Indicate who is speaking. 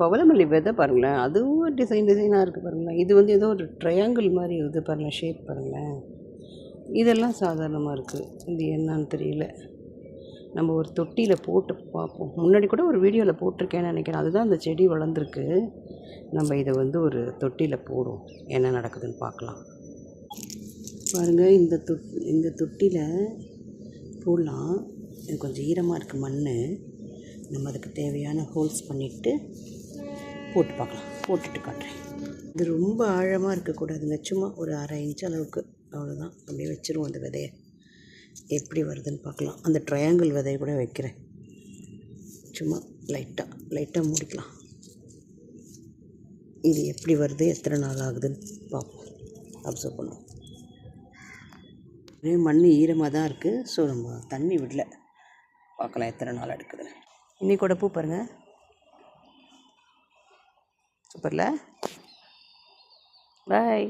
Speaker 1: பவளமல்லி விதை பாருங்களேன், அதுவும் டிசைனாக இருக்குது பாருங்களேன். இது வந்து ஏதோ ஒரு ட்ரையாங்கிள் மாதிரி இருக்குது பாருங்கள், ஷேப் பாருங்களேன். இதெல்லாம் சாதாரணமாக இருக்குது. இது என்னன்னு தெரியல. நம்ம ஒரு தொட்டியில் போட்டு பார்ப்போம். முன்னாடி கூட ஒரு வீடியோவில் போட்டிருக்கேன்னு நினைக்கிறேன். அதுதான் அந்த செடி வளர்ந்துருக்கு. நம்ம இதை வந்து ஒரு தொட்டியில் போடுவோம், என்ன நடக்குதுன்னு பார்க்கலாம். பாருங்கள், இந்த தொட்டியில் போடலாம். இது கொஞ்சம் ஈரமாக இருக்குது மண். நம்ம அதுக்கு தேவையான ஹோல்ஸ் பண்ணிவிட்டு போட்டு பார்க்கலாம். போட்டுட்டு காட்டுறேன். இது ரொம்ப ஆழமாக இருக்கக்கூடாதுங்க, சும்மா ஒரு 1/2 இன்ச் அளவுக்கு, அவ்வளோதான். அப்படியே வச்சுருவோம் அந்த விதையை. எப்படி வருதுன்னு பார்க்கலாம். அந்த ட்ரையாங்கிள் விதையை கூட வைக்கிறேன். சும்மா லைட்டாக மூடிக்கலாம். இது எப்படி வருது, எத்தனை நாள் ஆகுதுன்னு பார்ப்போம். அப்சர்வ் பண்ணுவோம். மண் ஈரமாக தான் இருக்குது. ஸோ நம்ம தண்ணி விடல. பார்க்கலாம் எத்தனை நாள் எடுக்குதுன்னு. இன்னைக்கூட பூ பாருங்கள், சூப்பரில். பாய்.